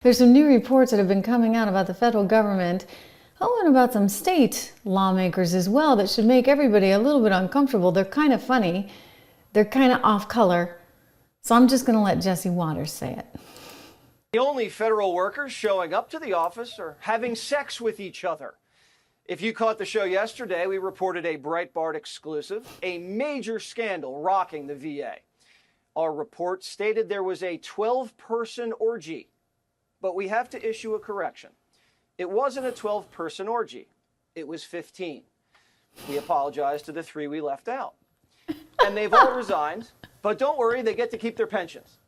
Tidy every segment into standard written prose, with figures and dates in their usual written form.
There's some new reports that have been coming out about the federal government, and about some state lawmakers as well, that should make everybody a little bit uncomfortable. They're kind of funny. They're kind of off color. So I'm just going to let Jesse Waters say it. The only federal workers showing up to the office are having sex with each other. If you caught the show yesterday, we reported a Breitbart exclusive, a major scandal rocking the VA. Our report stated there was a 12-person orgy. But we have to issue a correction. It wasn't a 12-person orgy. It was 15. We apologize to the 3 we left out. And they've all resigned, but don't worry, they get to keep their pensions.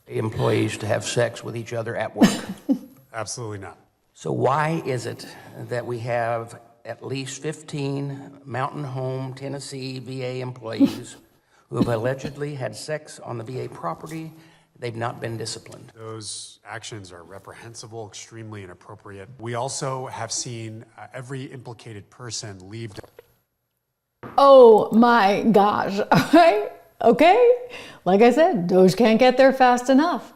Employees to have sex with each other at work? Absolutely not. So why is it that we have at least 15 Mountain Home, Tennessee VA employees who have allegedly had sex on the VA property? They've not been disciplined. Those actions are reprehensible, extremely inappropriate. We also have seen every implicated person leave. Oh my gosh. All right. Okay. Like I said, Doge can't get there fast enough.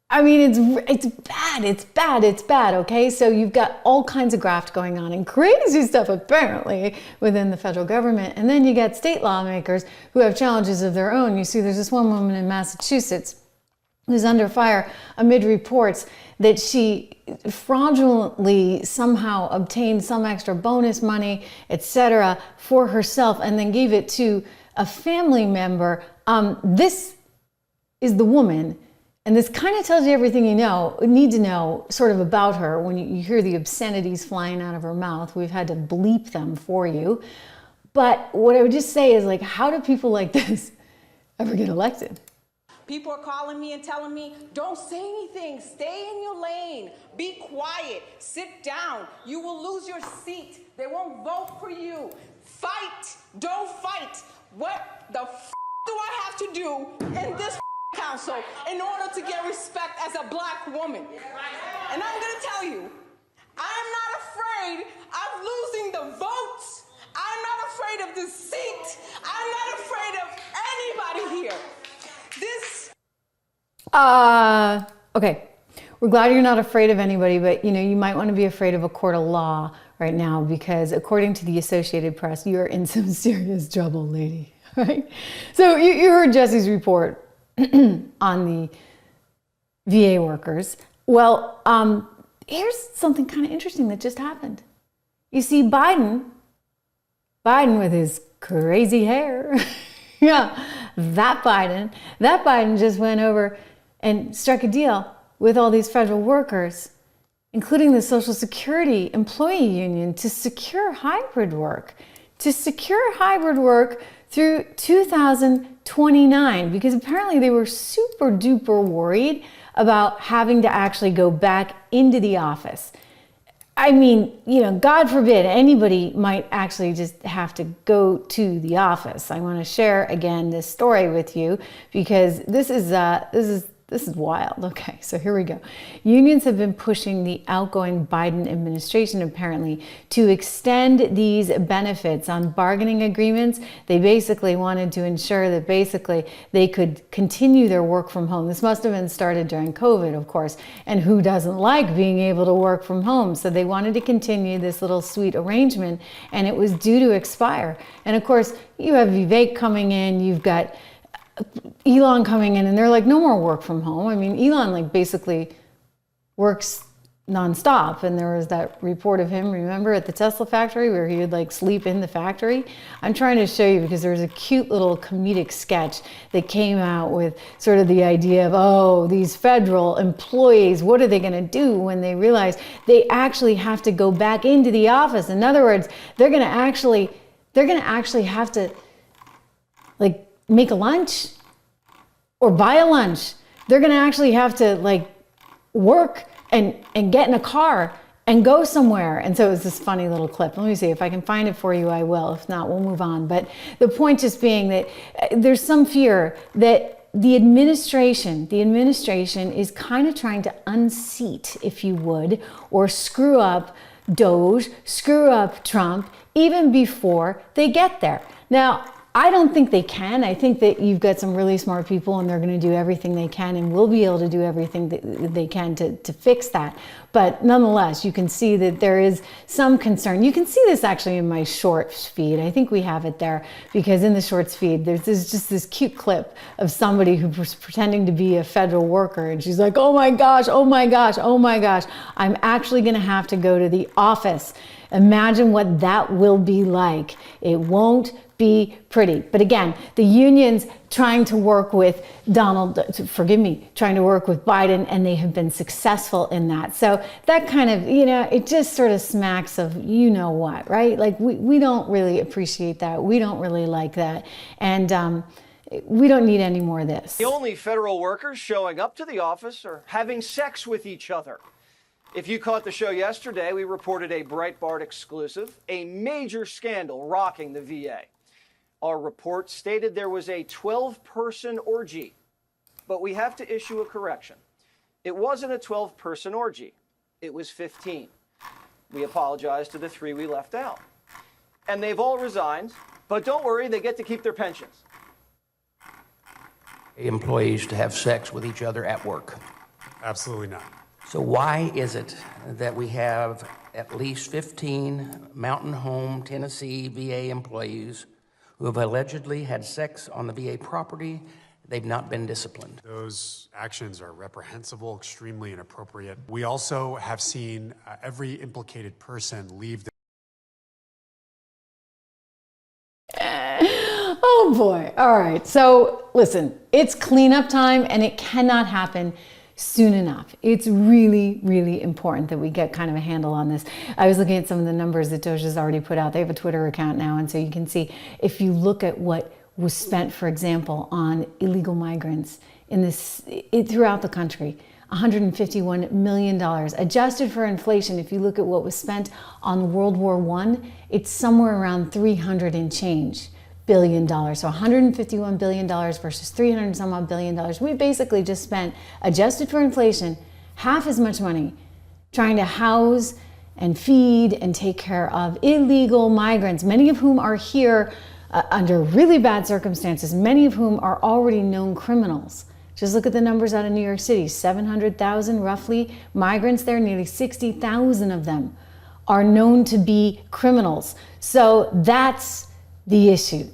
I mean, it's bad. Okay. So you've got all kinds of graft going on and crazy stuff apparently within the federal government. And then you get state lawmakers who have challenges of their own. You see, there's this one woman in Massachusetts who's under fire amid reports that she fraudulently somehow obtained some extra bonus money, etc., for herself and then gave it to a family member. This is the woman, and this kind of tells you everything you need to know sort of about her. When you hear the obscenities flying out of her mouth, we've had to bleep them for you. But what I would just say is, like, how do people like this ever get elected? People are calling me and telling me, don't say anything, stay in your lane, be quiet, sit down, you will lose your seat, they won't vote for you, fight, don't fight. What the f do I have to do in this council in order to get respect as a black woman? And I'm gonna tell you, I'm not afraid of losing the votes, I'm not afraid of the seat, I'm not afraid of anybody here. Okay. We're glad you're not afraid of anybody, but you might want to be afraid of a court of law right now, because according to the Associated Press, you're in some serious trouble, lady. Right? So you heard Jesse's report on the VA workers. Well, here's something kind of interesting that just happened. You see, Biden with his crazy hair, yeah, that Biden just went over and struck a deal with all these federal workers, including the Social Security employee union, to secure hybrid work through 2029, because apparently they were super duper worried about having to actually go back into the office. I mean, God forbid anybody might actually just have to go to the office. I want to share again this story with you because this is wild. Okay, so here we go. Unions have been pushing the outgoing Biden administration apparently to extend these benefits on bargaining agreements. They basically wanted to ensure that basically they could continue their work from home. This must have been started during COVID, of course, and who doesn't like being able to work from home? So they wanted to continue this little sweet arrangement, and it was due to expire. And of course, you have Vivek coming in, you've got Elon coming in, and they're like, no more work from home. I mean, Elon basically works nonstop. And there was that report of him, remember, at the Tesla factory where he would sleep in the factory. I'm trying to show you because there was a cute little comedic sketch that came out with sort of the idea of, these federal employees, what are they going to do when they realize they actually have to go back into the office? In other words, they're going to actually have to make a lunch or buy a lunch. They're going to actually have to work and get in a car and go somewhere. And so it was this funny little clip. Let me see if I can find it for you. I will. If not, we'll move on. But the point just being that there's some fear that the administration is kind of trying to unseat, if you would, or screw up Doge, screw up Trump, even before they get there. Now, I don't think they can. I think that you've got some really smart people and they're going to do everything they can and will be able to do everything that they can to fix that. But nonetheless, you can see that there is some concern. You can see this actually in my shorts feed. I think we have it there because in the shorts feed, there's just this cute clip of somebody who was pretending to be a federal worker. And she's like, oh my gosh, oh my gosh, oh my gosh, I'm actually going to have to go to the office. Imagine what that will be like. It won't be pretty. But again, the unions trying to work with trying to work with Biden, and they have been successful in that. So that kind of, it just sort of smacks of you know what, right? Like we don't really appreciate that. We don't really like that. And we don't need any more of this. The only federal workers showing up to the office are having sex with each other. If you caught the show yesterday, we reported a Breitbart exclusive, a major scandal rocking the VA. Our report stated there was a 12-person orgy, but we have to issue a correction. It wasn't a 12-person orgy. It was 15. We apologize to the 3 we left out. And they've all resigned, but don't worry, they get to keep their pensions. Employees to have sex with each other at work. Absolutely not. So why is it that we have at least 15 Mountain Home, Tennessee VA employees who have allegedly had sex on the VA property? They've not been disciplined. Those actions are reprehensible, extremely inappropriate. We also have seen every implicated person leave the Oh boy. All right. So listen, it's cleanup time and it cannot happen soon enough. It's really, really important that we get kind of a handle on this. I was looking at some of the numbers that DOJ's already put out. They have a Twitter account now, and so you can see if you look at what was spent, for example, on illegal migrants throughout the country. $151 million. Adjusted for inflation, if you look at what was spent on World War I, it's somewhere around 300 and change billion dollars. So $151 billion versus 300 and some odd billion dollars. We basically just spent, adjusted for inflation, half as much money trying to house and feed and take care of illegal migrants, many of whom are here under really bad circumstances, many of whom are already known criminals. Just look at the numbers out of New York City, 700,000 roughly migrants there, nearly 60,000 of them are known to be criminals. So that's the issue.